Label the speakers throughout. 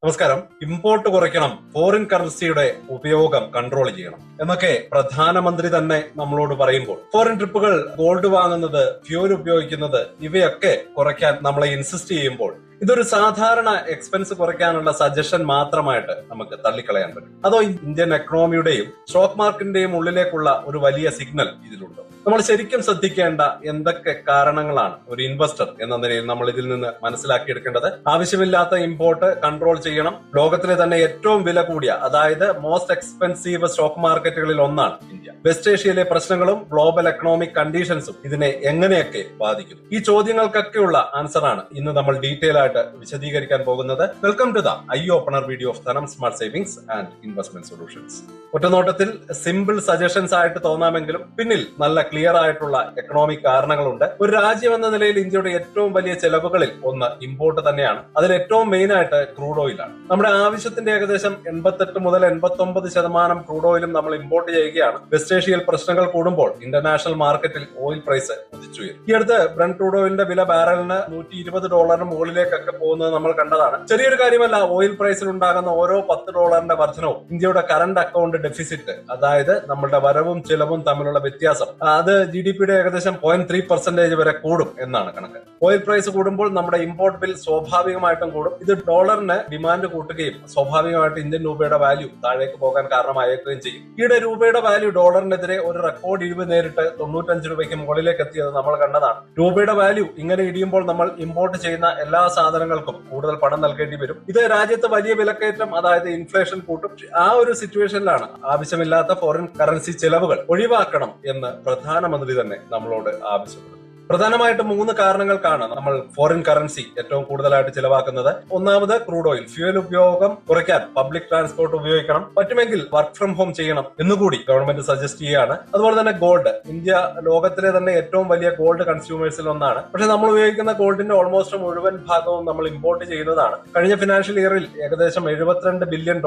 Speaker 1: നമസ്കാരം. ഇമ്പോർട്ട് കുറയ്ക്കണം, ഫോറിൻ കറൻസിയുടെ ഉപയോഗം കൺട്രോൾ ചെയ്യണം എന്നൊക്കെ പ്രധാനമന്ത്രി തന്നെ നമ്മളോട് പറയുമ്പോൾ ഫോറിൻ ട്രിപ്പുകൾ, ഗോൾഡ് വാങ്ങുന്നത്, ഫ്യൂൽ ഉപയോഗിക്കുന്നത് ഇവയൊക്കെ കുറയ്ക്കാൻ നമ്മളെ ഇൻസിസ്റ്റ് ചെയ്യുമ്പോൾ ഇതൊരു സാധാരണ എക്സ്പെൻസ് കുറയ്ക്കാനുള്ള സജഷൻ മാത്രമായിട്ട് നമുക്ക് തള്ളിക്കളയാൻ പറ്റും. അതോ ഇന്ത്യൻ എക്കണോമിയുടെയും സ്റ്റോക്ക് മാർക്കറ്റിന്റെയും ഉള്ളിലേക്കുള്ള ഒരു വലിയ സിഗ്നൽ ഇതിലുണ്ട്? നമ്മൾ ശരിക്കും ശ്രദ്ധിക്കേണ്ട എന്തൊക്കെ കാരണങ്ങളാണ് ഒരു ഇൻവെസ്റ്റർ എന്ന നിലയിൽ നമ്മൾ ഇതിൽ നിന്ന് മനസ്സിലാക്കിയെടുക്കേണ്ടത്? ആവശ്യമില്ലാത്ത ഇമ്പോർട്ട് കൺട്രോൾ ചെയ്യണം. ലോകത്തിലെ തന്നെ ഏറ്റവും വില കൂടിയ, അതായത് മോസ്റ്റ് എക്സ്പെൻസീവ് സ്റ്റോക്ക് മാർക്കറ്റുകളിൽ ഒന്നാണ് ഇന്ത്യ. വെസ്റ്റ് ഏഷ്യയിലെ പ്രശ്നങ്ങളും ഗ്ലോബൽ എക്കണോമിക് കണ്ടീഷൻസും ഇതിനെ എങ്ങനെയൊക്കെ ബാധിക്കുന്നു? ഈ ചോദ്യങ്ങൾക്കൊക്കെയുള്ള ആൻസറാണ് ഇന്ന് നമ്മൾ ഡീറ്റെയിൽ ആയിട്ട് വിശദീകരിക്കാൻ പോകുന്നത്. Welcome to the eye opener video of Dhanam smart savings and investment solutions. ഒറ്റനോട്ടത്തിൽ സിമ്പിൾ സജഷൻസ് ആയിട്ട് തോന്നാമെങ്കിലും പിന്നിൽ നല്ല ക്ലിയർ ആയിട്ടുള്ള എക്കണോമിക് കാരണങ്ങളുണ്ട്. ഒരു രാജ്യം എന്ന നിലയിൽ ഇന്ത്യയുടെ ഏറ്റവും വലിയ ചെലവുകളിൽ ഒന്ന് ഇമ്പോർട്ട് തന്നെയാണ്. അതിൽ ഏറ്റവും മെയിൻ ആയിട്ട് ക്രൂഡ് ഓയിലാണ്. നമ്മുടെ ആവശ്യത്തിന്റെ ഏകദേശം 88 മുതൽ 89% ക്രൂഡ് ഓയിലും നമ്മൾ ഇമ്പോർട്ട് ചെയ്യുകയാണ്. വെസ്റ്റ് ഏഷ്യയിൽ പ്രശ്നങ്ങൾ കൂടുമ്പോൾ ഇന്റർനാഷണൽ മാർക്കറ്റിൽ ഓയിൽ പ്രൈസ് കുതിച്ചുയരും. ഈ അടുത്ത് ബ്രന്റ് ക്രൂഡ് ഓയിലിന്റെ വില ബാരലിന് $120 മുകളിലേക്കൊക്കെ പോകുന്നത് നമ്മൾ കണ്ടതാണ്. ചെറിയൊരു കാര്യമല്ല. ഓയിൽ പ്രൈസിൽ ഉണ്ടാകുന്ന ഓരോ $10 വർധനവും ഇന്ത്യയുടെ കറന്റ് അക്കൗണ്ട് ഡെഫിസിറ്റ്, അതായത് നമ്മുടെ വരവും ചെലവും തമ്മിലുള്ള വ്യത്യാസം, അത് GDP-യുടെ ഏകദേശം 0.3% വരെ കൂടും എന്നാണ് കണക്ക്. ഓയിൽ പ്രൈസ് കൂടുമ്പോൾ നമ്മുടെ ഇമ്പോർട്ട് ബിൽ സ്വാഭാവികമായിട്ടും കൂടും. ഇത് ഡോളറിന് ഡിമാൻഡ് കൂട്ടുകയും സ്വാഭാവികമായിട്ട് ഇന്ത്യൻ രൂപയുടെ വാല്യൂ താഴേക്ക് പോകാൻ കാരണമായേക്കുകയും ചെയ്യും. ഈയിടെ രൂപയുടെ വാല്യൂ ഡോളറിനെതിരെ ഒരു റെക്കോർഡ് ഇടിവ് നേരിട്ട് 95 രൂപയ്ക്ക് മുകളിലേക്ക് എത്തിയത് നമ്മൾ കണ്ടതാണ്. രൂപയുടെ വാല്യൂ ഇങ്ങനെ ഇടിയുമ്പോൾ നമ്മൾ ഇമ്പോർട്ട് ചെയ്യുന്ന എല്ലാ സാധനങ്ങൾക്കും കൂടുതൽ പണം നൽകേണ്ടി വരും. ഇത് രാജ്യത്ത് വലിയ വിലക്കയറ്റം, അതായത് ഇൻഫ്ലേഷൻ കൂട്ടും. ആ ഒരു സിറ്റുവേഷനിലാണ് ആവശ്യമില്ലാത്ത ഫോറിൻ കറൻസി ചെലവുകൾ ഒഴിവാക്കണം എന്ന് പ്രധാനമന്ത്രി തന്നെ നമ്മളോട് ആവശ്യപ്പെടുന്നു. പ്രധാനമായിട്ടും 3 കാരണങ്ങൾക്കാണ് നമ്മൾ ഫോറിൻ കറൻസി ഏറ്റവും കൂടുതലായിട്ട് ചിലവാക്കുന്നത്. ഒന്നാമത് ക്രൂഡ് ഓയിൽ. ഫ്യൂൽ ഉപയോഗം കുറയ്ക്കാൻ പബ്ലിക് ട്രാൻസ്പോർട്ട് ഉപയോഗിക്കണം. പറ്റുമെങ്കിൽ വർക്ക് ഫ്രം ഹോം ചെയ്യണം എന്നുകൂടി ഗവൺമെന്റ് സജസ്റ്റ് ചെയ്യുകയാണ്. അതുപോലെ തന്നെ ഗോൾഡ്. ഇന്ത്യ ലോകത്തിലെ തന്നെ ഏറ്റവും വലിയ ഗോൾഡ് കൺസ്യൂമേഴ്സിൽ ഒന്നാണ്. പക്ഷെ നമ്മൾ ഉപയോഗിക്കുന്ന ഗോൾഡിന്റെ ഓൾമോസ്റ്റ് മുഴുവൻ ഭാഗവും നമ്മൾ ഇമ്പോർട്ട് ചെയ്യുന്നതാണ്. കഴിഞ്ഞ ഫിനാൻഷ്യൽ ഇയറിൽ ഏകദേശം $72 ബില്യൺ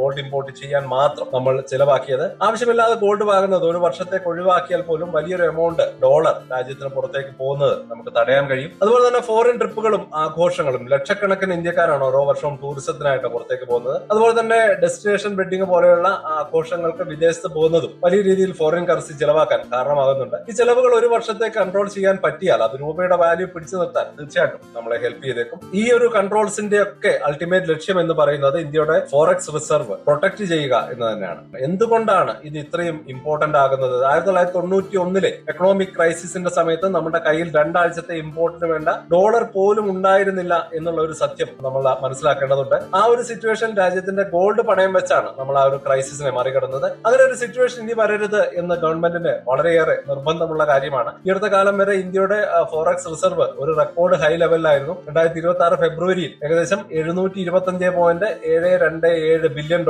Speaker 1: ഗോൾഡ് ഇമ്പോർട്ട് ചെയ്യാൻ മാത്രം നമ്മൾ ചിലവാക്കിയത്. ആവശ്യമില്ലാതെ ഗോൾഡ് വാങ്ങുന്നത് ഒരു വർഷത്തേക്ക് ഒഴിവാക്കിയാൽ പോലും വലിയൊരു എമൗണ്ട് ഡോളർ രാജ്യത്തിന് പുറത്തേക്ക് പോകുന്നത് നമുക്ക് തടയാൻ കഴിയും. അതുപോലെ തന്നെ ഫോറിൻ ട്രിപ്പുകളും ആഘോഷങ്ങളും. ലക്ഷക്കണക്കിന് ഇന്ത്യക്കാരാണ് ഓരോ വർഷവും ടൂറിസത്തിനായിട്ട് പുറത്തേക്ക് പോകുന്നത്. അതുപോലെ തന്നെ ഡെസ്റ്റിനേഷൻ വെഡിങ് പോലെയുള്ള ആഘോഷങ്ങൾക്ക് വിദേശത്ത് പോകുന്നതും വലിയ രീതിയിൽ ഫോറിൻ കറൻസി ചിലവാക്കാൻ കാരണമാകുന്നുണ്ട്. ഈ ചെലവുകൾ ഒരു വർഷത്തേക്ക് കൺട്രോൾ ചെയ്യാൻ പറ്റിയാൽ അത് രൂപയുടെ വാല്യൂ പിടിച്ചു നിർത്താൻ തീർച്ചയായിട്ടും നമ്മളെ ഹെൽപ്പ് ചെയ്തേക്കും. ഈ ഒരു കൺട്രോൾസിന്റെ ഒക്കെ അൾട്ടിമേറ്റ് ലക്ഷ്യം എന്ന് പറയുന്നത് ഇന്ത്യയുടെ ഫോറക്സ് റിസർവ് പ്രൊട്ടക്ട് ചെയ്യുക എന്ന് തന്നെയാണ്. എന്തുകൊണ്ടാണ് ഇത് ഇത്രയും ഇമ്പോർട്ടന്റ് ആകുന്നത്? 1991 എക്കണോമിക് ക്രൈസിസിന്റെ സമയത്ത് നമ്മുടെ കയ്യിൽ 2 ആഴ്ചത്തെ ഇമ്പോർട്ടിന് വേണ്ട ഡോളർ പോലും ഉണ്ടായിരുന്നില്ല എന്നുള്ള ഒരു സത്യം നമ്മൾ മനസ്സിലാക്കേണ്ടതുണ്ട്. ആ ഒരു സിറ്റുവേഷൻ രാജ്യത്തിന്റെ ഗോൾഡ് പണയം വെച്ചാണ് നമ്മൾ ആ ഒരു ക്രൈസിസിനെ മറികടന്നത്. അങ്ങനെ ഒരു സിറ്റുവേഷൻ ഇനി വരരുത് എന്ന് ഗവൺമെന്റിന് വളരെയേറെ നിർബന്ധമുള്ള കാര്യമാണ്. ഈ അടുത്ത കാലം വരെ ഇന്ത്യയുടെ ഫോറക്സ് റിസർവ് ഒരു റെക്കോർഡ് ഹൈ ലെവലിലായിരുന്നു. 2026 ഫെബ്രുവരിയിൽ ഏകദേശം $725.727 ബില്യൺ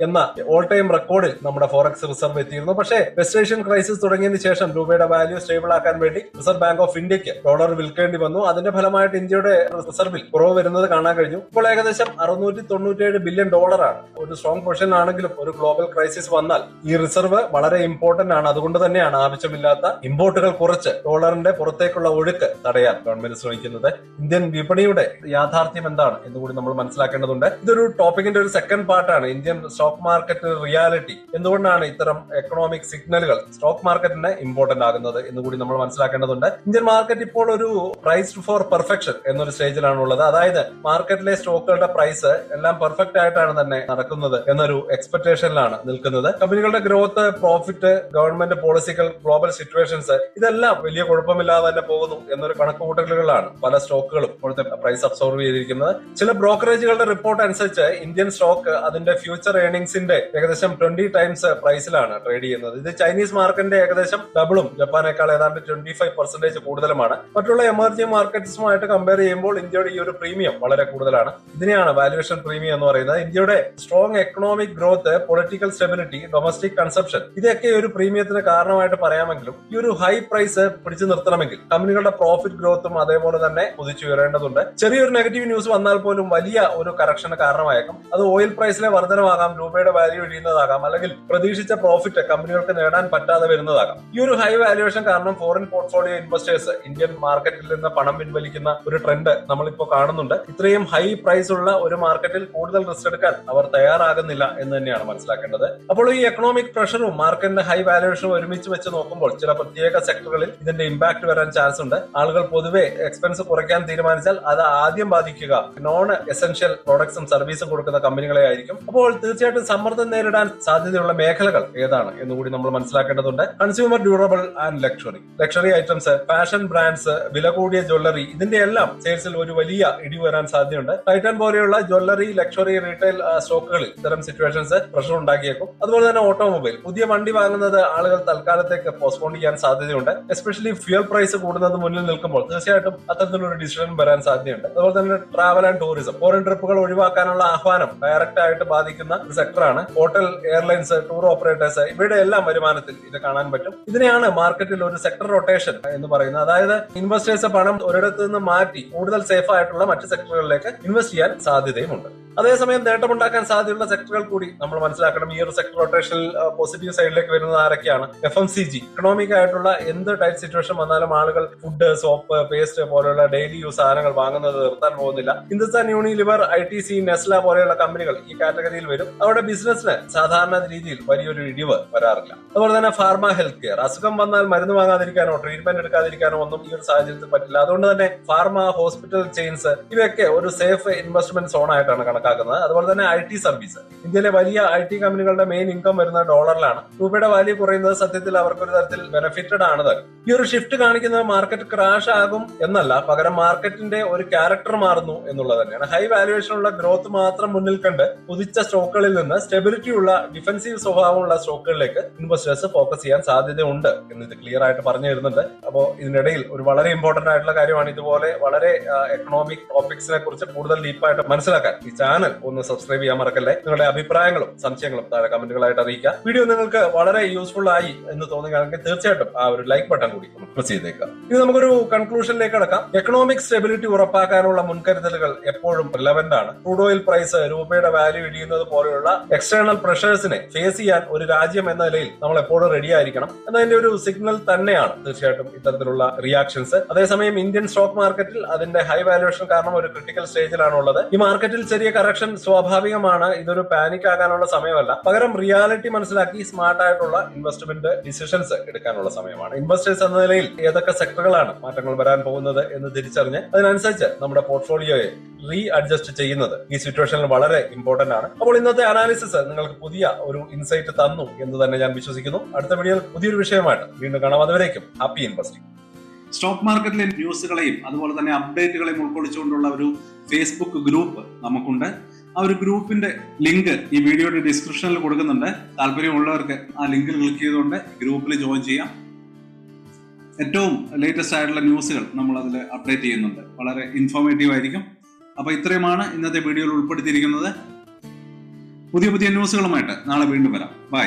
Speaker 1: എന്ന ഓൾ ടൈം റെക്കോർഡിൽ നമ്മുടെ ഫോറക്സ് റിസർവ് എത്തിയിരുന്നു. പക്ഷേ വെസ്റ്റ് ഏഷ്യൻ ക്രൈസിസ് തുടങ്ങിയതിന് ശേഷം രൂപയുടെ വാല്യൂ സ്റ്റേബിൾ ആക്കാൻ വേണ്ടി റിസർവ് ബാങ്ക് ഓഫ് ഇന്ത്യക്ക് ഡോളർ വിൽക്കേണ്ടി വന്നു. അതിന്റെ ഫലമായിട്ട് ഇന്ത്യയുടെ റിസർവിൽ കുറവ് വരുന്നത് കാണാൻ കഴിഞ്ഞു. ഇപ്പോൾ ഏകദേശം $697 ബില്യൺ ആണ്. ഒരു സ്ട്രോങ് പൊസിഷൻ ആണെങ്കിലും ഒരു ഗ്ലോബൽ ക്രൈസിസ് വന്നാൽ ഈ റിസർവ് വളരെ ഇമ്പോർട്ടന്റ് ആണ്. അതുകൊണ്ട് തന്നെയാണ് ആവശ്യമില്ലാത്ത ഇമ്പോർട്ടുകൾ കുറച്ച് ഡോളറിന്റെ പുറത്തേക്കുള്ള ഒഴുക്ക് തടയാൻ ഗവൺമെന്റ് ശ്രമിക്കുന്നത്. ഇന്ത്യൻ വിപണിയുടെ യാഥാർത്ഥ്യം എന്താണ് എന്നുകൂടി നമ്മൾ മനസ്സിലാക്കേണ്ടതുണ്ട്. ഇതൊരു ടോപ്പിക്കിന്റെ ഒരു സെക്കൻഡ് പാർട്ടാണ്. Indian stock market reality. എന്തുകൊണ്ടാണ് ഇത്തരം എക്കണോമിക് സിഗ്നലുകൾ സ്റ്റോക്ക് മാർക്കറ്റിന് ഇമ്പോർട്ടന്റ് ആകുന്നത് എന്നുകൂടി നമ്മൾ മനസ്സിലാക്കേണ്ടതുണ്ട്. ഇന്ത്യൻ മാർക്കറ്റ് ഇപ്പോൾ ഒരു പ്രൈസ്ഡ് ഫോർ പെർഫെക്ഷൻ എന്നൊരു സ്റ്റേജിലാണ് ഉള്ളത്. അതായത് മാർക്കറ്റിലെ സ്റ്റോക്കുകളുടെ പ്രൈസ് എല്ലാം പെർഫെക്റ്റ് ആയിട്ടാണ് തന്നെ നടക്കുന്നത് എന്നൊരു എക്സ്പെക്ടേഷനിലാണ് നിൽക്കുന്നത്. കമ്പനികളുടെ ഗ്രോത്ത്, പ്രോഫിറ്റ്, ഗവൺമെന്റ് പോളിസികൾ, ഗ്ലോബൽ സിറ്റുവേഷൻസ് ഇതെല്ലാം വലിയ കുഴപ്പമില്ലാതെ തന്നെ പോകുന്നു എന്നൊരു കണക്കുകൂട്ടലുകളാണ് പല സ്റ്റോക്കുകളും ഇപ്പോഴത്തെ പ്രൈസ് അബ്സോർവ് ചെയ്തിരിക്കുന്നത്. ചില ബ്രോക്കറേജുകളുടെ റിപ്പോർട്ട് അനുസരിച്ച് ഇന്ത്യൻ സ്റ്റോക്ക് അതിന്റെ ഫ്യൂച്ചർ ഏർണിംഗ്സിന്റെ ഏകദേശം 20 ടൈംസ് പ്രൈസിലാണ് ട്രേഡ് ചെയ്യുന്നത്. ഇത് ചൈനീസ് മാർക്കറ്റിന്റെ ഏകദേശം ഡബിളും ജപ്പാനേക്കാൾ ഏതാണ്ട് 25% കൂടുതലുമാണ്. മറ്റുള്ള എമർജിംഗ് മാർക്കറ്റ്സുമായിട്ട് കമ്പയർ ചെയ്യുമ്പോൾ ഇന്ത്യയുടെ ഈ ഒരു പ്രീമിയം വളരെ കൂടുതലാണ്. ഇതിനെയാണ് വാല്യുവേഷൻ പ്രീമിയം എന്ന് പറയുന്നത്. ഇന്ത്യയുടെ strong economic growth, political stability, domestic consumption ഇതൊക്കെ ഒരു പ്രീമിയത്തിന് കാരണമായിട്ട് പറയാമെങ്കിലും ഈ ഒരു ഹൈ പ്രൈസ് പിടിച്ചു നിർത്തണമെങ്കിൽ കമ്പനികളുടെ പ്രോഫിറ്റ് ഗ്രോത്തും അതേപോലെ തന്നെ കുതിച്ചുയരേണ്ടതുണ്ട്. ചെറിയൊരു നെഗറ്റീവ് ന്യൂസ് വന്നാൽ പോലും വലിയ ഒരു കറക്ഷന് കാരണമായേക്കും. അത് ഓയിൽ പ്രൈസിലെ വർധനമാകാം, രൂപയുടെ വാല്യൂ ഇടിയുന്നതാകാം, അല്ലെങ്കിൽ പ്രതീക്ഷിച്ച പ്രോഫിറ്റ് കമ്പനികൾക്ക് നേടാൻ പറ്റാതെ വരുന്നതാകാം. ഈ ഒരു ഹൈ വാല്യുവേഷൻ കാരണം ഫോറിൻ പോർട്ട്ഫോളിയോ ഇൻവെസ്റ്റേഴ്സ് ഇന്ത്യൻ മാർക്കറ്റിൽ നിന്ന് പണം പിൻവലിക്കുന്ന ഒരു ട്രെൻഡ് നമ്മളിപ്പോ കാണുന്നുണ്ട്. ഇത്രയും ഹൈ പ്രൈസ് ഉള്ള ഒരു മാർക്കറ്റിൽ കൂടുതൽ റിസ്ക് എടുക്കാൻ അവർ തയ്യാറാകുന്നില്ല എന്ന് തന്നെയാണ് മനസ്സിലാക്കേണ്ടത്. അപ്പോൾ ഈ എക്കണോമിക് പ്രഷറും മാർക്കറ്റിന്റെ ഹൈ വാല്യൂഷനും ഒരുമിച്ച് വെച്ച് നോക്കുമ്പോൾ ചില പ്രത്യേക സെക്ടറുകളിൽ ഇതിന്റെ ഇമ്പാക്ട് വരാൻ ചാൻസ് ഉണ്ട്. ആളുകൾ പൊതുവെ എക്സ്പെൻസ് കുറയ്ക്കാൻ തീരുമാനിച്ചാൽ അത് ആദ്യം ബാധിക്കുക നോൺ എസെൻഷ്യൽ പ്രോഡക്ട്സും സർവീസും കൊടുക്കുന്ന കമ്പനികളെ ആയിരിക്കും. അപ്പോൾ തീർച്ചയായിട്ടും സമ്മർദ്ദം നേരിടാൻ സാധ്യതയുള്ള മേഖലകൾ ഏതാണ് എന്നുകൂടി നമ്മൾ മനസ്സിലാക്കേണ്ടതുണ്ട്. Consumer durable and luxury items, fashion brands, വില കൂടിയ ജ്വല്ലറി, ഇതിന്റെ എല്ലാം സെയിൽസിൽ ഒരു വലിയ ഇടിവ് വരാൻ സാധ്യതയുണ്ട്. ടൈറ്റൻ പോലെയുള്ള ജ്വല്ലറി, ലക്ഷറി, റീറ്റെയിൽ സ്റ്റോക്കുകളിൽ ഇത്തരം സിറ്റുവേഷൻസ് പ്രഷർ ഉണ്ടാക്കിയേക്കും. അതുപോലെ തന്നെ ഓട്ടോമൊബൈൽ, പുതിയ വണ്ടി വാങ്ങുന്നത് ആളുകൾ തൽക്കാലത്തേക്ക് പോസ്റ്റ്പോൺ ചെയ്യാൻ സാധ്യതയുണ്ട്. എസ്പെഷ്യലി ഫ്യൂൽ പ്രൈസ് കൂടുന്നത് മുന്നിൽ നിൽക്കുമ്പോൾ തീർച്ചയായിട്ടും അത്തരത്തിലൊരു ഡിസിഷൻ വരാൻ സാധ്യതയുണ്ട്. അതുപോലെ തന്നെ ട്രാവൽ ആൻഡ് ടൂറിസം, ഫോറിൻ ട്രിപ്പുകൾ ഒഴിവാക്കാനുള്ള ആഹ്വാനം ഡയറക്റ്റ് ആയിട്ട് ബാധിക്കുന്ന ഒരു സെക്ടറാണ്. ഹോട്ടൽ, എയർലൈൻസ്, ടൂർ ഓപ്പറേറ്റേഴ്സ്, ഇവരുടെ എല്ലാം വരുമാനത്തിൽ ഇത് കാണാൻ പറ്റും. ഇതിനെയാണ് മാർക്കറ്റിൽ ഒരു സെക്ടർ റൊട്ടേഷൻ എന്ന് പറയുന്നത്. അതായത് ഇൻവെസ്റ്റേഴ്സ് പണം ഒരിടത്ത് നിന്ന് മാറ്റി കൂടുതൽ സേഫ് ആയിട്ടുള്ള മറ്റ് സെക്ടറുകളിലേക്ക് ഇൻവെസ്റ്റ് ചെയ്യാൻ സാധ്യതയുമുണ്ട്. അതേസമയം നേട്ടമുണ്ടാക്കാൻ സാധ്യതയുള്ള സെക്ടറുകൾ കൂടി നമ്മൾ മനസ്സിലാക്കണം. ഈ ഒരു സെക്ടർ റൊട്ടേഷനിൽ പോസിറ്റീവ് സൈഡിലേക്ക് വരുന്നത് ആരൊക്കെയാണ്? FMCG, ഇക്കണോമിക് ആയിട്ടുള്ള എന്ത് ടൈറ്റ് സിറ്റുവേഷൻ വന്നാലും ആളുകൾ ഫുഡ്, സോപ്പ്, പേസ്റ്റ് പോലെയുള്ള ഡെയിലി യൂസ് സാധനങ്ങൾ വാങ്ങുന്നത് നിർത്താൻ പോകുന്നില്ല. ഹിന്ദുസ്ഥാൻ യൂണിലിവർ, ITC, നെസ്ല പോലെയുള്ള കമ്പനികൾ ഈ കാറ്റഗറിയിൽ വരും. അവരുടെ ബിസിനസ്സിന് സാധാരണ രീതിയിൽ വലിയൊരു ഇടിവ് വരാറില്ല. അതുപോലെ തന്നെ ഫാർമ, ഹെൽത്ത് കെയർ, അസുഖം വന്നാൽ മരുന്ന് വാങ്ങാതിരിക്കാനോ ട്രീറ്റ്മെന്റ് എടുക്കാതിരിക്കാനോ ഒന്നും ഈ ഒരു സാഹചര്യത്തിൽ പറ്റില്ല. അതുകൊണ്ട് തന്നെ ഫാർമ, ഹോസ്പിറ്റൽ ചെയിൻസ് ഇവയൊക്കെ ഒരു സേഫ് ഇൻവെസ്റ്റ്മെന്റ് സോൺ ആയിട്ടാണ് കണക്കാക്കുന്നത്. അതുപോലെ തന്നെ IT സർവീസ്, ഇന്ത്യയിലെ വലിയ IT കമ്പനികളുടെ മെയിൻ ഇൻകം വരുന്നത് ഡോളറിലാണ്. രൂപയുടെ വാല്യൂ കുറയുന്നത് സത്യത്തിൽ അവർക്ക് ഒരു തരത്തിൽ ബെനിഫിറ്റഡ് ആണ് തന്നെ. ഈ ഒരു ഷിഫ്റ്റ് കാണിക്കുന്നത് മാർക്കറ്റ് ക്രാഷ് ആകും എന്നല്ല, പകരം മാർക്കറ്റിന്റെ ഒരു ക്യാരക്ടർ മാറുന്നു എന്നുള്ളത് തന്നെയാണ്. ഹൈ വാല്യുവേഷനുള്ള ഗ്രോത്ത് മാത്രം മുന്നിൽ കണ്ട് കുതിച്ച സ്റ്റോക്കുകളിൽ നിന്ന് സ്റ്റെബിലിറ്റി ഉള്ള ഡിഫൻസീവ് സ്വഭാവമുള്ള സ്റ്റോക്കുകളിലേക്ക് ഇൻവെസ്റ്റേഴ്സ് ഫോക്കസ് ചെയ്യാൻ സാധ്യതയുണ്ട് എന്ന് ഇത് ക്ലിയർ ആയിട്ട് പറഞ്ഞു തരുന്നുണ്ട്. അപ്പോൾ ഇതിനിടയിൽ ഒരു വളരെ ഇമ്പോർട്ടന്റ് ആയിട്ടുള്ള കാര്യമാണ്, ഇതുപോലെ വളരെ എക്കണോമിക് ടോപ്പിക്സിനെ കുറിച്ച് കൂടുതൽ ഡീപ്പായിട്ട് മനസ്സിലാക്കാൻ ഈ ചാനൽ ഒന്ന് സബ്സ്ക്രൈബ് ചെയ്യാൻ മറക്കല്ലേ. നിങ്ങളുടെ അഭിപ്രായങ്ങളും സംശയങ്ങളും താഴെ കമന്റുകളായിട്ട് അറിയിക്കുക. വീഡിയോ നിങ്ങൾക്ക് വളരെ യൂസ്ഫുൾ ആയി എന്ന് തോന്നുകയാണെങ്കിൽ തീർച്ചയായിട്ടും ആ ഒരു ലൈക്ക് ബട്ടൺ കൂടി പ്രസ് ചെയ്തേക്കാം. ഇനി നമുക്കൊരു കൺക്ലൂഷനിലേക്ക് കടക്കാം. എക്കണോമിക് സ്റ്റെബിലിറ്റി ഉറപ്പാക്കാനുള്ള മുൻകരുതലുകൾ എപ്പോഴും റിലവന്റ് ആണ്. ക്രൂഡ് ഓയിൽ പ്രൈസ്, രൂപയുടെ വാല്യൂ ഇടിയുന്നത് പോലെയുള്ള എക്സ്റ്റേണൽ പ്രഷേഴ്സിനെ ഫേസ് ചെയ്യാൻ ഒരു രാജ്യം എന്ന നിലയിൽ നമ്മൾ എപ്പോഴും റെഡി ആയിരിക്കണം എന്നതിന്റെ ഒരു സിഗ്നൽ തന്നെയാണ് തീർച്ചയായിട്ടും ഇത്തരത്തിലുള്ള റിയാക്ഷൻസ്. അതേസമയം ഇന്ത്യൻ സ്റ്റോക്ക് മാർക്കറ്റിൽ അതിന്റെ ഹൈ വാല്യുവേഷൻ കാരണം ഒരു ക്രിട്ടിക്കൽ സ്റ്റേജിലാണ് ഉള്ളത്. ഈ മാർക്കറ്റിൽ ചെറിയ കറക്ഷൻ സ്വാഭാവികമാണ്. ഇതൊരു പാനിക് ആകാനുള്ള സമയമല്ല, പകരം റിയാലിറ്റി മനസ്സിലാക്കി സ്മാർട്ട് ആയിട്ടുള്ള ഇൻവെസ്റ്റ്മെന്റ് ഡിസിഷൻസ് എടുക്കാനുള്ള സമയമാണ്. ഇൻവെസ്റ്റേഴ്സ് എന്ന നിലയിൽ ഏതൊക്കെ സെക്ടറുകളാണ് മാറ്റങ്ങൾ വരാൻ പോകുന്നത് എന്ന് തിരിച്ചറിഞ്ഞ് അതിനനുസരിച്ച് നമ്മുടെ പോർട്ട്ഫോളിയോയെ റീ അഡ്ജസ്റ്റ് ചെയ്യുന്നത് ഈ സിറ്റുവേഷനിൽ വളരെ ഇമ്പോർട്ടന്റ് ആണ്. അപ്പോൾ ഇന്നത്തെ അനാലിസിസ് നിങ്ങൾക്ക് പുതിയ ഒരു ഇൻസൈറ്റ് തന്നു എന്ന് തന്നെ ഞാൻ വിശ്വസിക്കുന്നു. അടുത്ത വീഡിയോയിൽ പുതിയൊരു വിഷയമായിട്ട് വീണ്ടും കാണാം. അതുവരേക്കും ഹാപ്പി ഇൻവെസ്റ്റിംഗ്.
Speaker 2: സ്റ്റോക്ക് മാർക്കറ്റിലെ ന്യൂസുകളെയും അതുപോലെ തന്നെ അപ്ഡേറ്റുകളെയും ഉൾക്കൊള്ളിച്ചുകൊണ്ടുള്ള ഒരു ഫേസ്ബുക്ക് ഗ്രൂപ്പ് നമുക്കുണ്ട്. ആ ഒരു ഗ്രൂപ്പിന്റെ ലിങ്ക് ഈ വീഡിയോയുടെ ഡിസ്ക്രിപ്ഷനിൽ കൊടുക്കുന്നുണ്ട്. താല്പര്യമുള്ളവർക്ക് ആ ലിങ്കിൽ ക്ലിക്ക് ചെയ്തുകൊണ്ട് ഗ്രൂപ്പിൽ ജോയിൻ ചെയ്യാം. ഏറ്റവും ലേറ്റസ്റ്റ് ആയിട്ടുള്ള ന്യൂസുകൾ നമ്മൾ അതിൽ അപ്ഡേറ്റ് ചെയ്യുന്നുണ്ട്. വളരെ ഇൻഫോർമേറ്റീവ് ആയിരിക്കും. അപ്പൊ ഇത്രയുമാണ് ഇന്നത്തെ വീഡിയോയിൽ ഉൾപ്പെടുത്തിയിരിക്കുന്നത്. പുതിയ ന്യൂസുകളുമായിട്ട് നാളെ വീണ്ടും വരാം. ബൈ.